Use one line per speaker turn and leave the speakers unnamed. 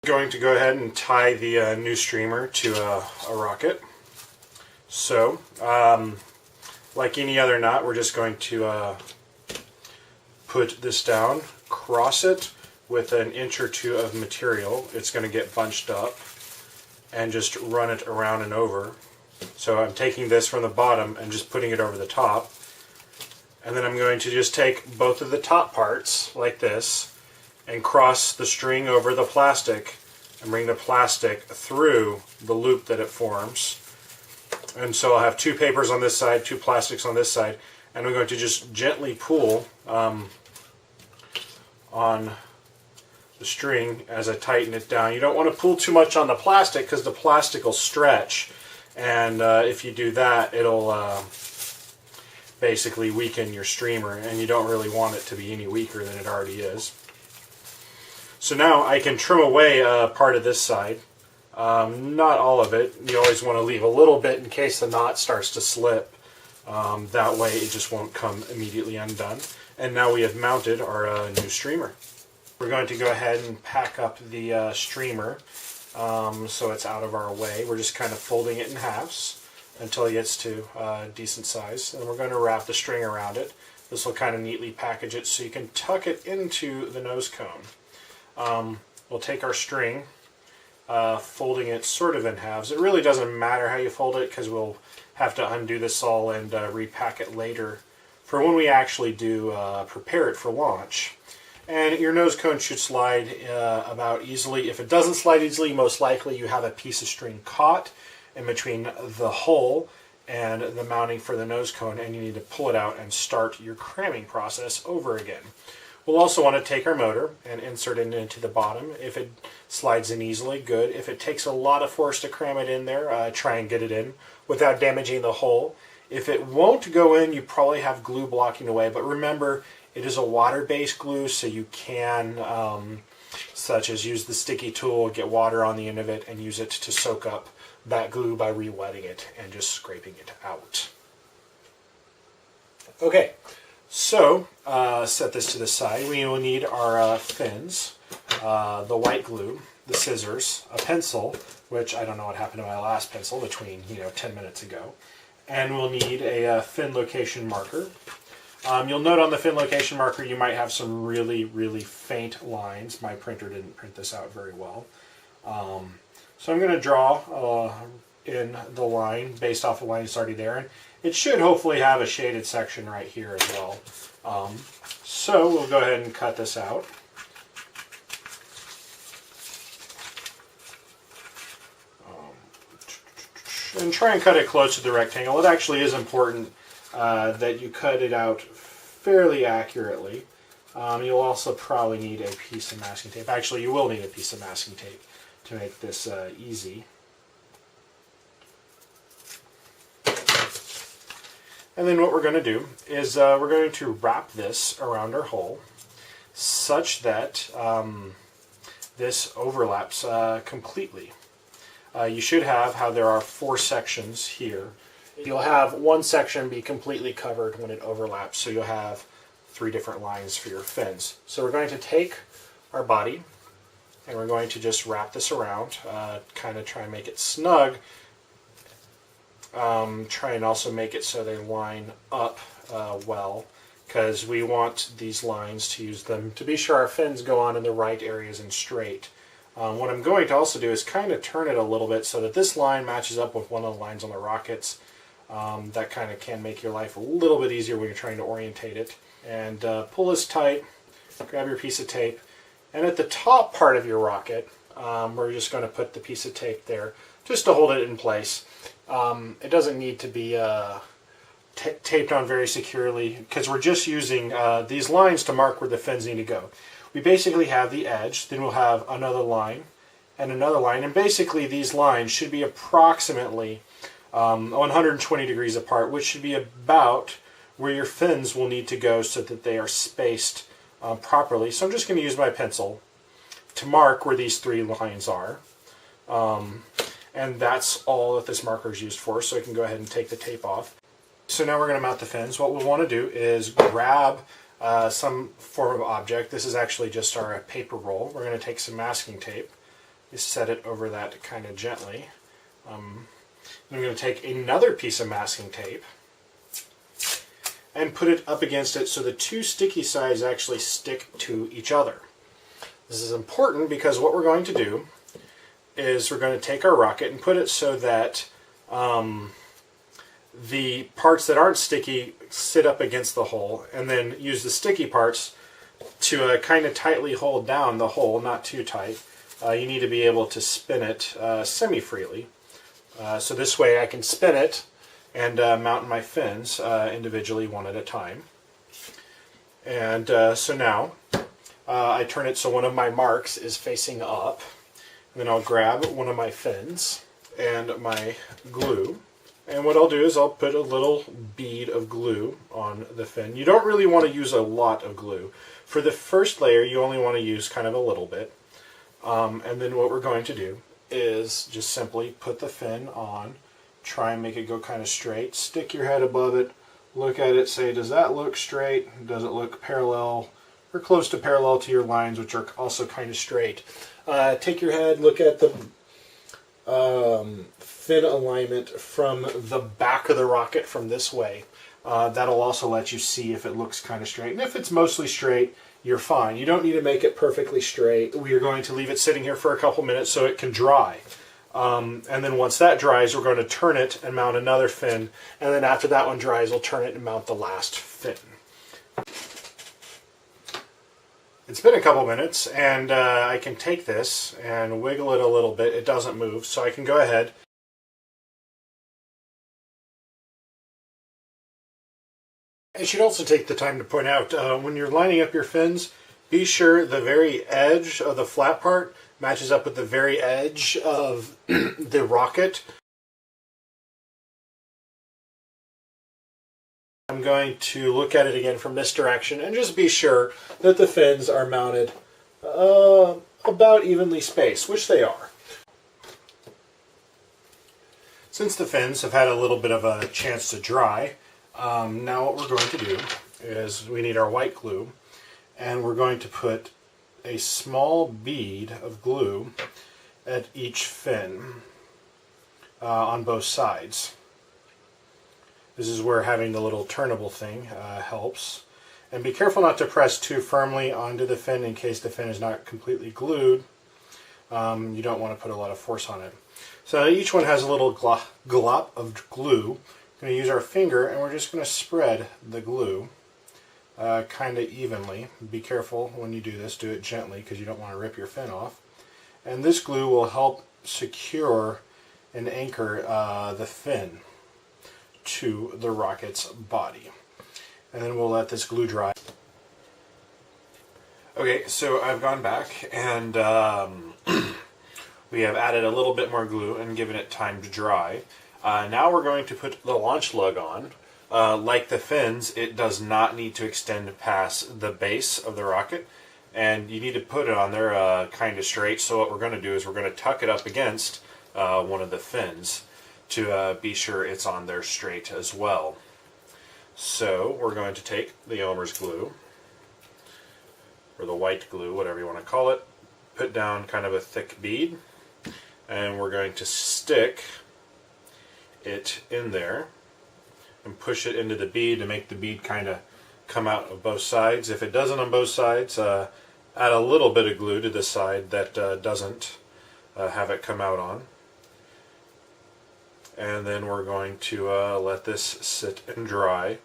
Going to go ahead and tie the new streamer to a rocket. So, like any other knot, we're just going to put this down, cross it with an inch or two of material. It's going to get bunched up, and just run it around and over. So I'm taking this from the bottom and just putting it over the top. And then I'm going to just take both of the top parts, like this, and cross the string over the plastic and bring the plastic through the loop that it forms. And so I'll have two papers on this side, two plastics on this side, and I'm going to just gently pull on the string as I tighten it down. You don't want to pull too much on the plastic because the plastic will stretch, and if you do that, it'll basically weaken your streamer, and you don't really want it to be any weaker than it already is. So now I can trim away part of this side. Not all of it. You always want to leave a little bit in case the knot starts to slip. That way it just won't come immediately undone. And now we have mounted our new streamer. We're going to go ahead and pack up the streamer so it's out of our way. We're just kind of folding it in halves until it gets to a decent size. And we're going to wrap the string around it. This will kind of neatly package it so you can tuck it into the nose cone. We'll take our string, folding it sort of in halves. It really doesn't matter how you fold it because we'll have to undo this all and repack it later for when we actually do prepare it for launch. And your nose cone should slide about easily. If it doesn't slide easily, most likely you have a piece of string caught in between the hole and the mounting for the nose cone, and you need to pull it out and start your cramming process over again. We'll also want to take our motor and insert it into the bottom. If it slides in easily, good. If it takes a lot of force to cram it in there, try and get it in without damaging the hole. If it won't go in, you probably have glue blocking the way, but remember, it is a water-based glue, so you can, such as use the sticky tool, get water on the end of it, and use it to soak up that glue by re-wetting it and just scraping it out. Okay, so set this to the side. We will need our fins, the white glue, the scissors, a pencil, which I don't know what happened to my last pencil between 10 minutes ago, and we'll need a fin location marker. You'll note on the fin location marker you might have some really, really faint lines. My printer didn't print this out very well. So I'm going to draw in the line based off the line that's already there. And it should hopefully have a shaded section right here as well. So we'll go ahead and cut this out. And try and cut it close to the rectangle. It actually is important that you cut it out fairly accurately. You'll also probably need a piece of masking tape. Actually, you will need a piece of masking tape to make this easy. And then what we're going to do is we're going to wrap this around our hole such that this overlaps completely. You should have how there are 4 sections here. You'll have one section be completely covered when it overlaps, so you'll have 3 different lines for your fins. So we're going to take our body and we're going to just wrap this around, kind of try and make it snug. Try and also make it so they line up well, because we want these lines to use them to be sure our fins go on in the right areas and straight. What I'm going to also do is kind of turn it a little bit so that this line matches up with one of the lines on the rockets. That kind of can make your life a little bit easier when you're trying to orientate it. And pull this tight, grab your piece of tape, and at the top part of your rocket, we're just going to put the piece of tape there just to hold it in place. It doesn't need to be taped on very securely because we're just using these lines to mark where the fins need to go. We basically have the edge, then we'll have another line and another line, and basically these lines should be approximately 120 degrees apart, which should be about where your fins will need to go so that they are spaced properly. So I'm just going to use my pencil to mark where these 3 lines are. And that's all that this marker is used for, so I can go ahead and take the tape off. So now we're going to mount the fins. What we want to do is grab some form of object. This is actually just our paper roll. We're going to take some masking tape, You set it over that kind of gently. I'm going to take another piece of masking tape and put it up against it so the two sticky sides actually stick to each other. This is important because what we're going to do is we're going to take our rocket and put it so that the parts that aren't sticky sit up against the hole, and then use the sticky parts to kind of tightly hold down the hole, not too tight. You need to be able to spin it semi-freely. So this way I can spin it and mount my fins individually one at a time. And so now I turn it so one of my marks is facing up. And then I'll grab one of my fins and my glue. And what I'll do is I'll put a little bead of glue on the fin. You don't really want to use a lot of glue. For the first layer, you only want to use kind of a little bit. And then what we're going to do is just simply put the fin on, try and make it go kind of straight, stick your head above it, look at it, say, does that look straight? Does it look parallel or close to parallel to your lines, which are also kind of straight? Take your head, look at the fin alignment from the back of the rocket from this way. That'll also let you see if it looks kind of straight. And if it's mostly straight, you're fine. You don't need to make it perfectly straight. We are going to leave it sitting here for a couple minutes so it can dry. And then once that dries, we're going to turn it and mount another fin. And then after that one dries, we'll turn it and mount the last fin. It's been a couple minutes, and I can take this and wiggle it a little bit. It doesn't move, so I can go ahead. I should also take the time to point out, when you're lining up your fins, be sure the very edge of the flat part matches up with the very edge of the rocket. I'm going to look at it again from this direction and just be sure that the fins are mounted about evenly spaced, which they are. Since the fins have had a little bit of a chance to dry, now what we're going to do is we need our white glue, and we're going to put a small bead of glue at each fin on both sides. This is where having the little turnable thing helps. And be careful not to press too firmly onto the fin in case the fin is not completely glued. You don't want to put a lot of force on it. So each one has a little glop of glue. We're going to use our finger and we're just going to spread the glue kind of evenly. Be careful when you do this. Do it gently because you don't want to rip your fin off. And this glue will help secure and anchor the fin to the rocket's body. And then we'll let this glue dry. Okay, so I've gone back and we have added a little bit more glue and given it time to dry. Now we're going to put the launch lug on. Like the fins, it does not need to extend past the base of the rocket, and you need to put it on there kind of straight. So what we're going to do is we're going to tuck it up against one of the fins to be sure it's on there straight as well. So we're going to take the Elmer's glue, or the white glue, whatever you want to call it, put down kind of a thick bead, and we're going to stick it in there and push it into the bead to make the bead kind of come out of both sides. If it doesn't on both sides, add a little bit of glue to the side that doesn't have it come out on. And then we're going to let this sit and dry.